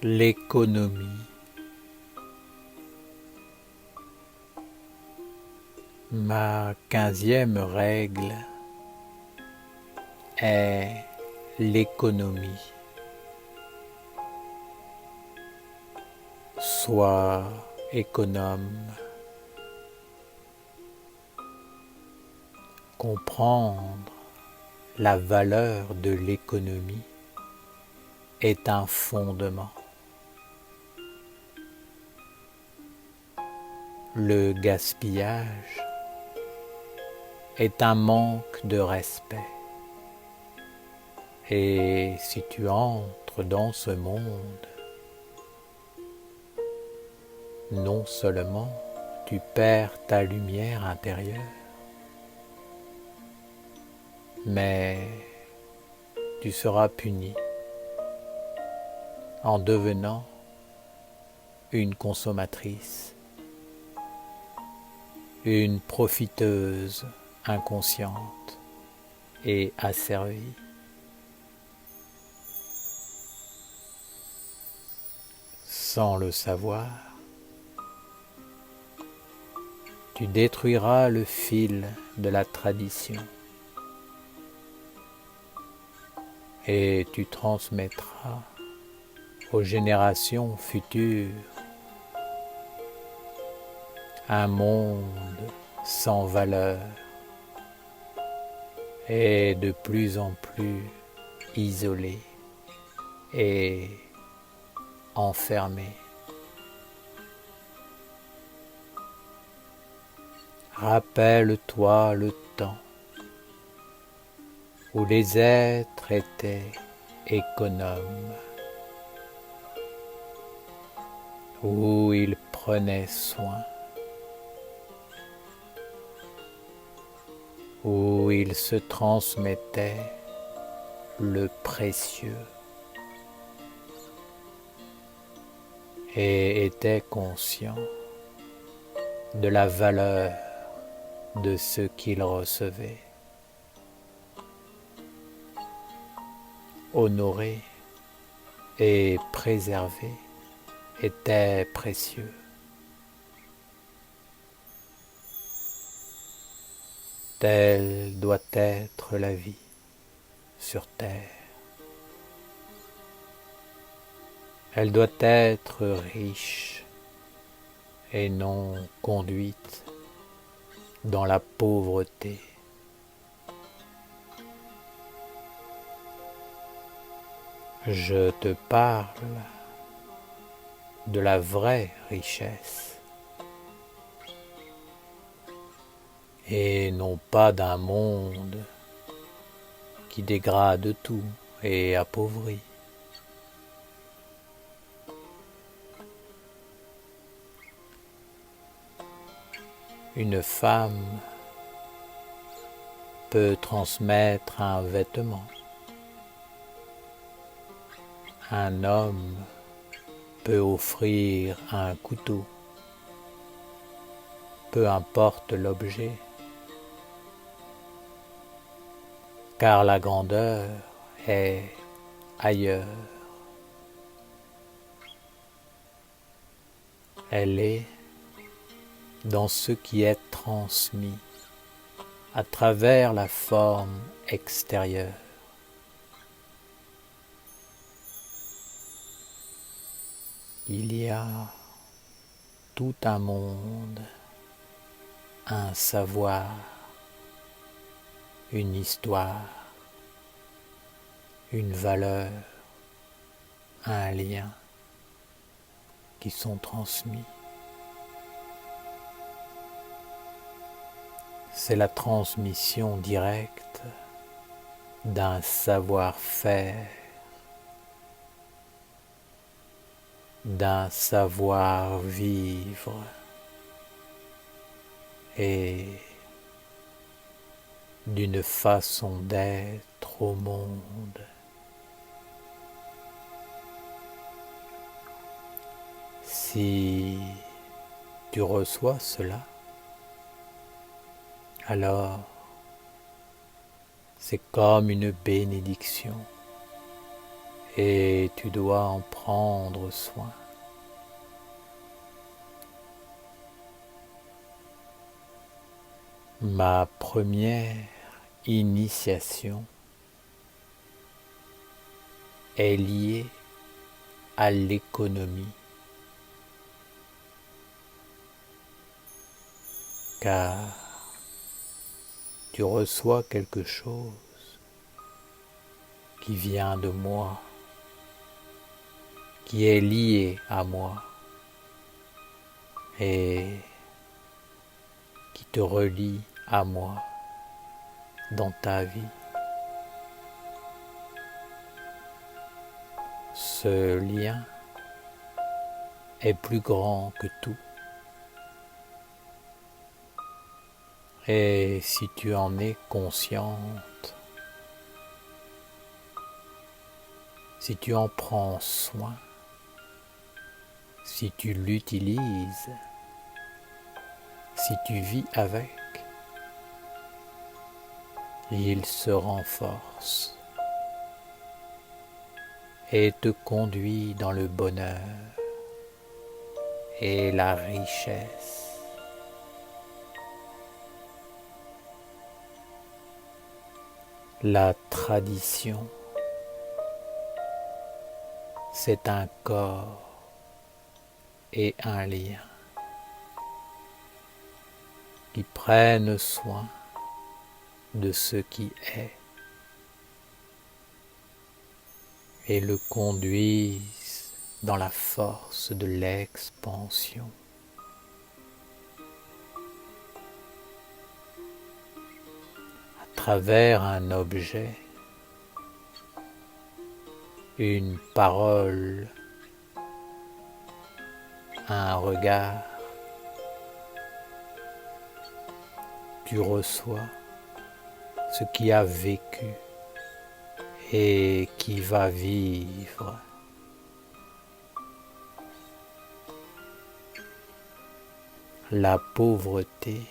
L'économie. Ma 15e règle est l'économie. Sois économe. Comprendre la valeur de l'économie est un fondement. Le gaspillage est un manque de respect. Et si tu entres dans ce monde, non seulement tu perds ta lumière intérieure, mais tu seras puni en devenant une consommatrice, une profiteuse inconsciente et asservie. Sans le savoir, tu détruiras le fil de la tradition et tu transmettras aux générations futures un monde sans valeur et de plus en plus isolé et enfermé. Rappelle-toi le temps où les êtres étaient économes, où ils prenaient soin, où ils se transmettaient le précieux et étaient conscients de la valeur de ce qu'ils recevaient. Honorer et préserver était précieux. Telle doit être la vie sur terre. Elle doit être riche et non conduite dans la pauvreté. Je te parle de la vraie richesse et non pas d'un monde qui dégrade tout et appauvrit. Une femme peut transmettre un vêtement. Un homme peut offrir un couteau. Peu importe l'objet, car la grandeur est ailleurs. Elle est dans ce qui est transmis à travers la forme extérieure. Il y a tout un monde, un savoir, une histoire, une valeur, un lien qui sont transmis. C'est la transmission directe d'un savoir-faire, d'un savoir-vivre et d'une façon d'être au monde. Si tu reçois cela, alors c'est comme une bénédiction et tu dois en prendre soin. Ma première initiation est liée à l'économie, car tu reçois quelque chose qui vient de moi, qui est lié à moi et qui te relie à moi dans ta vie. Ce lien est plus grand que tout. Et si tu en es consciente, si tu en prends soin, si tu l'utilises, si tu vis avec, il se renforce et te conduit dans le bonheur et la richesse. La tradition, c'est un corps et un lien qui prennent soin de ce qui est et le conduisent dans la force de l'expansion. À travers un objet, une parole, un regard, tu reçois ce qui a vécu et qui va vivre. La pauvreté,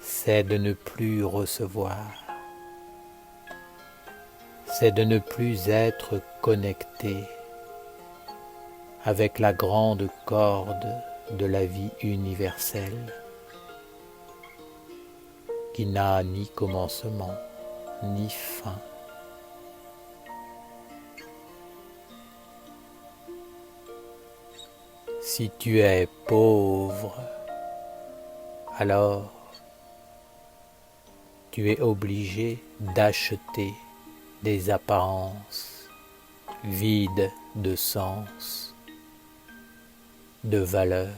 c'est de ne plus recevoir, c'est de ne plus être connecté avec la grande corde de la vie universelle qui n'a ni commencement ni fin. Si tu es pauvre, alors tu es obligé d'acheter des apparences vides de sens, de valeur,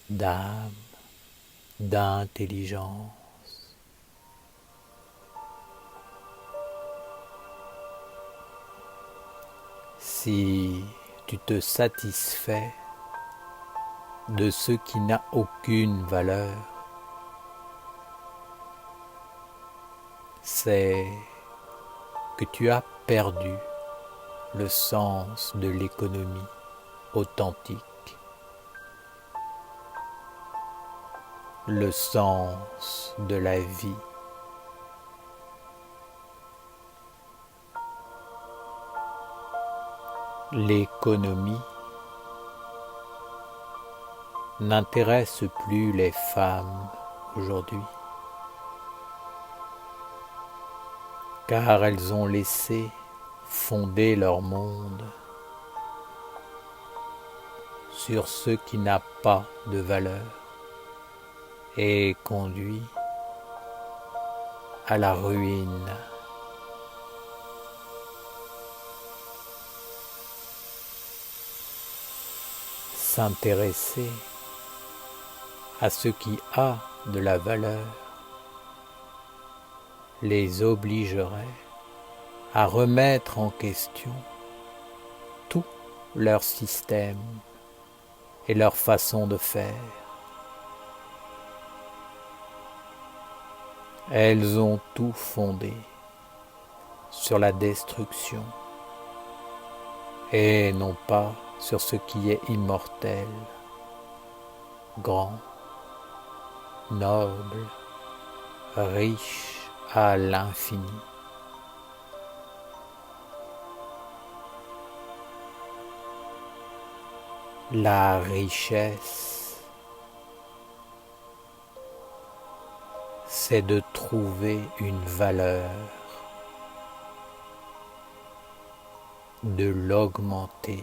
d'âme, d'intelligence. Si tu te satisfais de ce qui n'a aucune valeur, c'est que tu as perdu le sens de l'économie authentique, le sens de la vie. L'économie n'intéresse plus les femmes aujourd'hui, car elles ont laissé fonder leur monde sur ce qui n'a pas de valeur et conduit à la ruine. S'intéresser à ce qui a de la valeur les obligerait à remettre en question tout leur système et leur façon de faire. Elles ont tout fondé sur la destruction et non pas sur ce qui est immortel, grand, noble, riche à l'infini. La richesse, c'est de trouver une valeur, de l'augmenter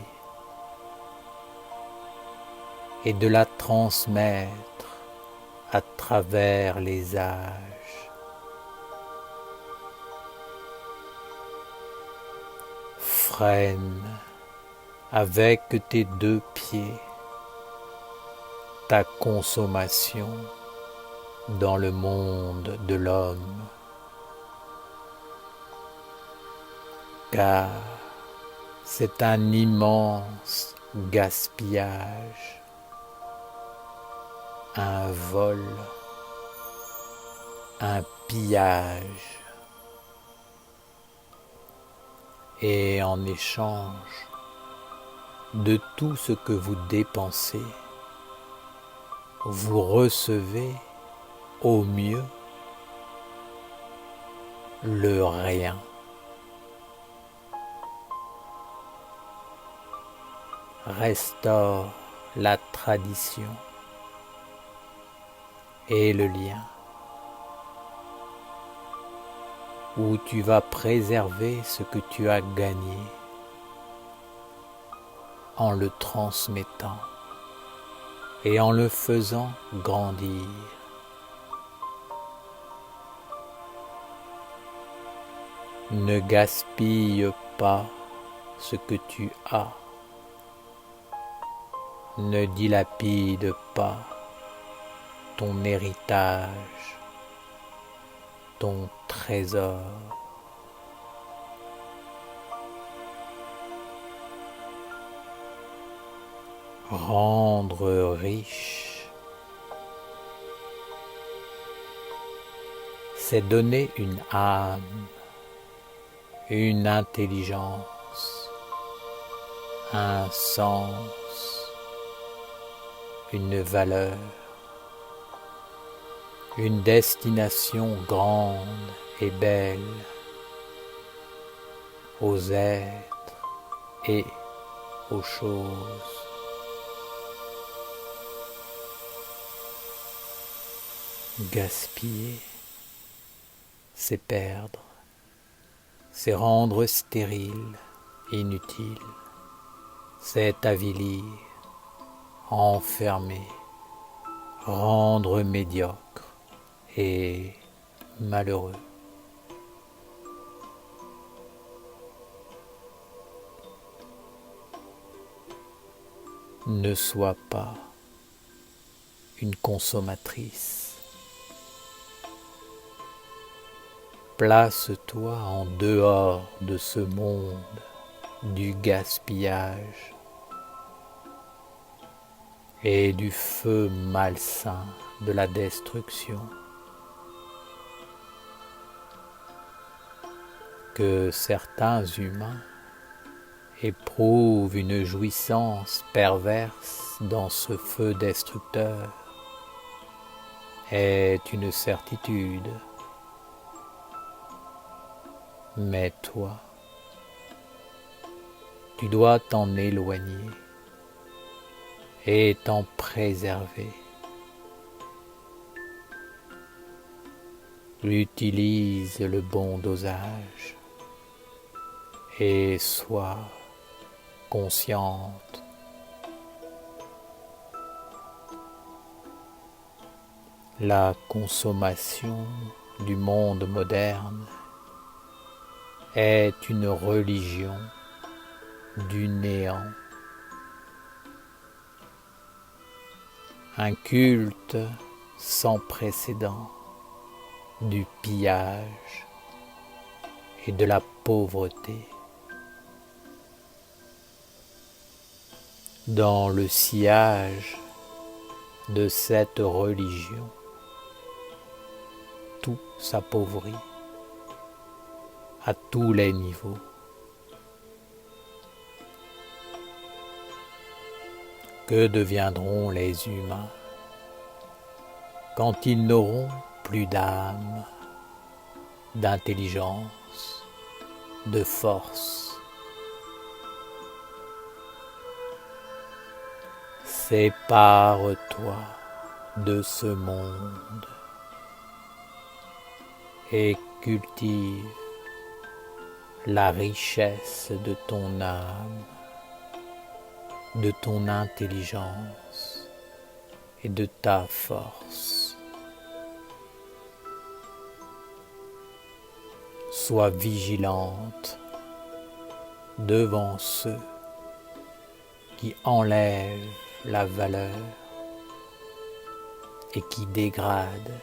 et de la transmettre à travers les âges. Freine avec tes 2 pieds ta consommation dans le monde de l'homme, car c'est un immense gaspillage, un vol, un pillage, et en échange de tout ce que vous dépensez, vous recevez au mieux le rien. Restaure la tradition et le lien, où tu vas préserver ce que tu as gagné en le transmettant et en le faisant grandir. Ne gaspille pas ce que tu as. Ne dilapide pas ton héritage, ton trésor. Rendre riche, c'est donner une âme, une intelligence, un sens, une valeur, une destination grande et belle aux êtres et aux choses. Gaspiller, c'est perdre, c'est rendre stérile, inutile, c'est avilir, enfermer, rendre médiocre et malheureux. Ne sois pas une consommatrice. Place-toi en dehors de ce monde du gaspillage et du feu malsain de la destruction. Que certains humains éprouvent une jouissance perverse dans ce feu destructeur est une certitude. Mais toi, tu dois t'en éloigner et t'en préserver. Utilise le bon dosage et sois consciente. La consommation du monde moderne est une religion du néant, un culte sans précédent du pillage et de la pauvreté. Dans le sillage de cette religion, tout s'appauvrit à tous les niveaux. Que deviendront les humains quand ils n'auront plus d'âme, d'intelligence, de force? Sépare-toi de ce monde et cultive la richesse de ton âme, de ton intelligence et de ta force. Sois vigilante devant ceux qui enlèvent la valeur et qui dégradent.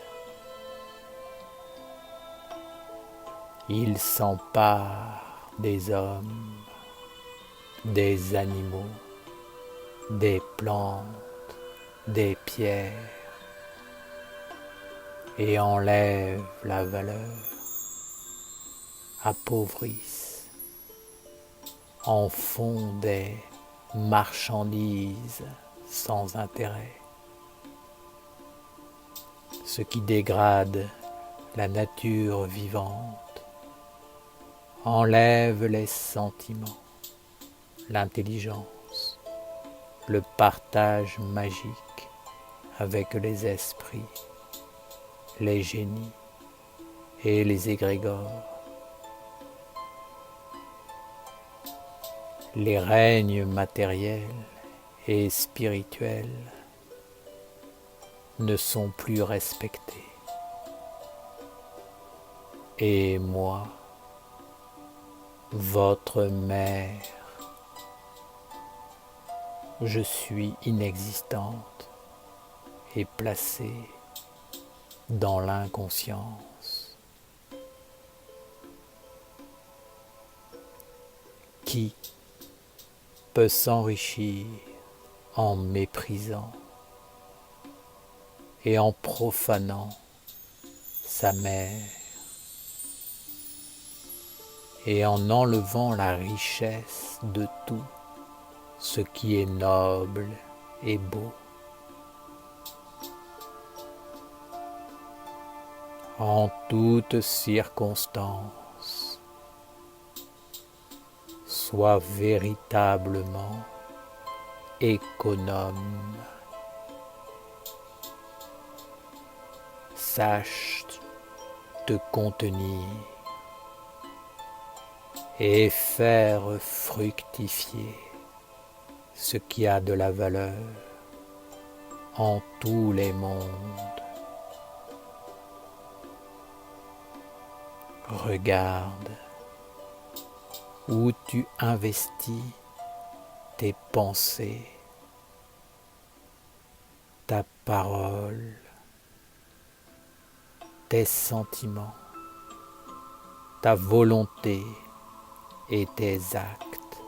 Ils s'emparent des hommes, des animaux, des plantes, des pierres et enlèvent la valeur, appauvrissent, en font des marchandises sans intérêt, ce qui dégrade la nature vivante, enlève les sentiments, l'intelligence, le partage magique avec les esprits, les génies et les égrégores. Les règnes matériels et spirituels ne sont plus respectés. Et moi, votre mère, je suis inexistante et placée dans l'inconscience. Qui peut s'enrichir en méprisant et en profanant sa mère et en enlevant la richesse de tout ce qui est noble et beau. En toutes circonstances, sois véritablement économe. Sache te contenir et faire fructifier ce qui a de la valeur en tous les mondes. Regarde où tu investis tes pensées, ta parole, tes sentiments, ta volonté et tes actes.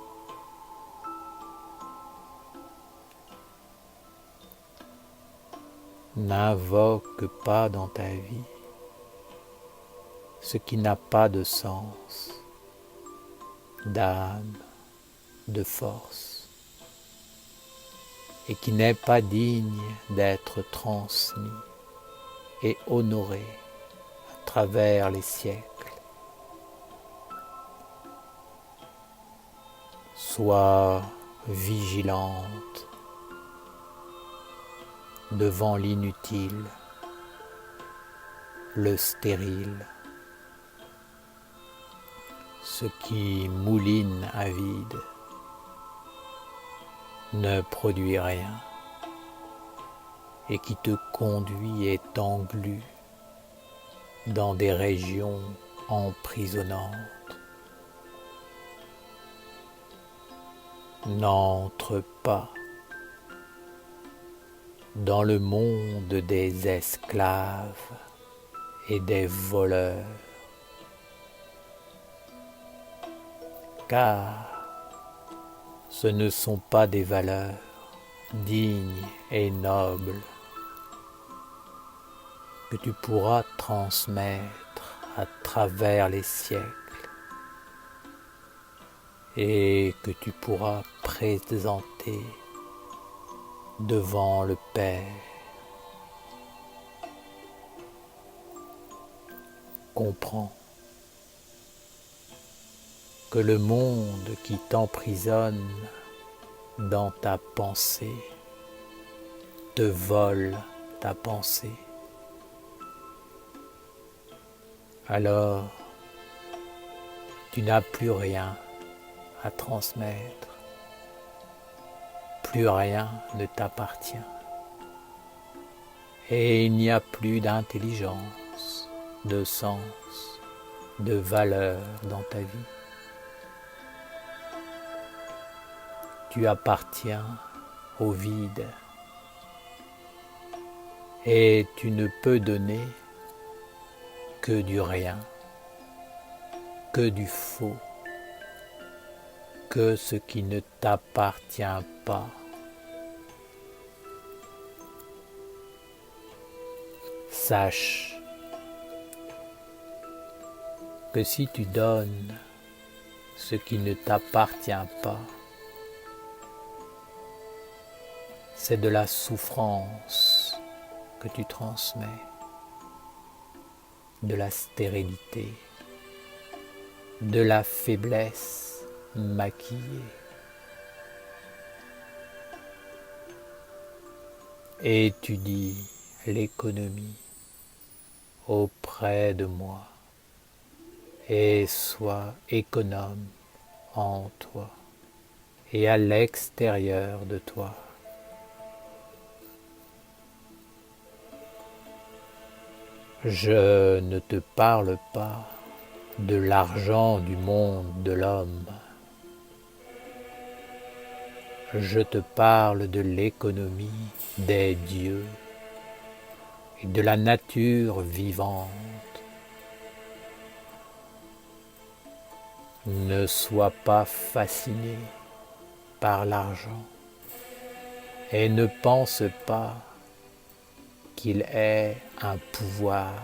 N'invoque pas dans ta vie ce qui n'a pas de sens, d'âme, de force, et qui n'est pas digne d'être transmis et honoré à travers les siècles. Sois vigilante devant l'inutile, le stérile, ce qui mouline à vide, ne produit rien et qui te conduit et t'englue dans des régions emprisonnantes. N'entre pas dans le monde des esclaves et des voleurs, car ce ne sont pas des valeurs dignes et nobles que tu pourras transmettre à travers les siècles et que tu pourras présenter devant le Père. Comprends que le monde qui t'emprisonne dans ta pensée te vole ta pensée. Alors, tu n'as plus rien à transmettre, plus rien ne t'appartient, et il n'y a plus d'intelligence, de sens, de valeur dans ta vie. Tu appartiens au vide, et tu ne peux donner que du rien, que du faux, que ce qui ne t'appartient pas. Sache que si tu donnes ce qui ne t'appartient pas, c'est de la souffrance que tu transmets, de la stérilité, de la faiblesse maquillée. Étudie l'économie auprès de moi et sois économe en toi et à l'extérieur de toi. Je ne te parle pas de l'argent du monde de l'homme. Je te parle de l'économie des dieux et de la nature vivante. Ne sois pas fasciné par l'argent et ne pense pas qu'il ait un pouvoir,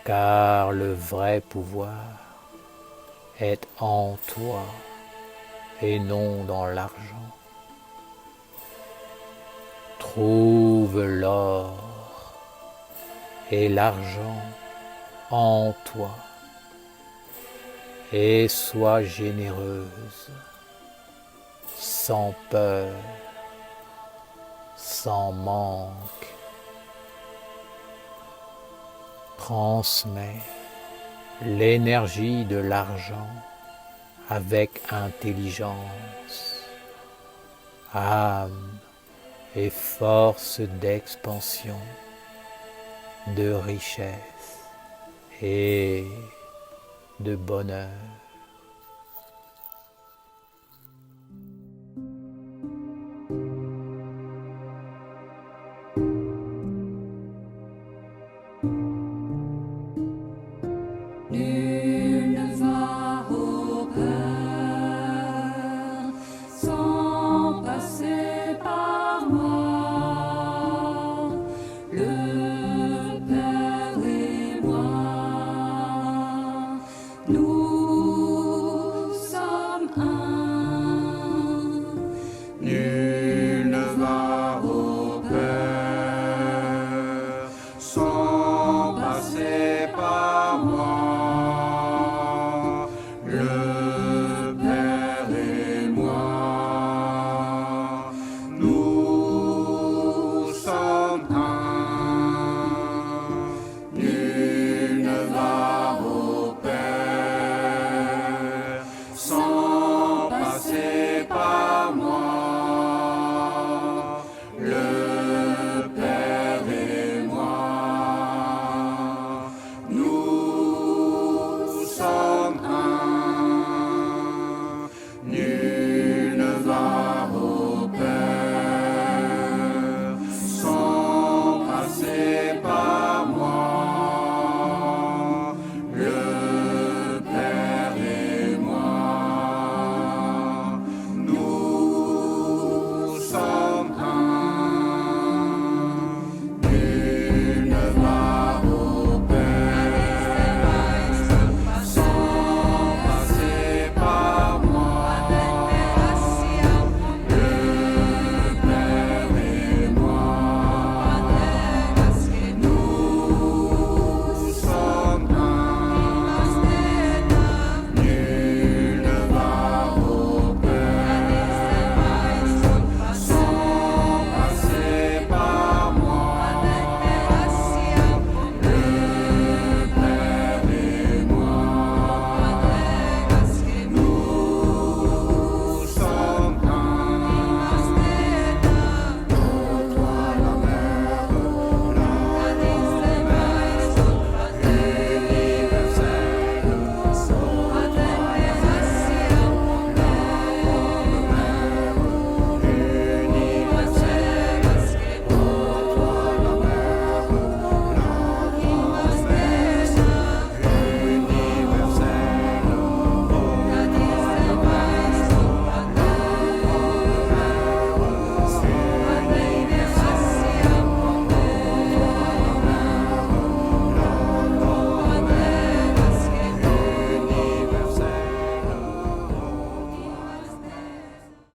car le vrai pouvoir est en toi et non dans l'argent. Trouve l'or et l'argent en toi et sois généreuse, sans peur, sans manque. Transmets l'énergie de l'argent avec intelligence, âme et force d'expansion, de richesse et de bonheur.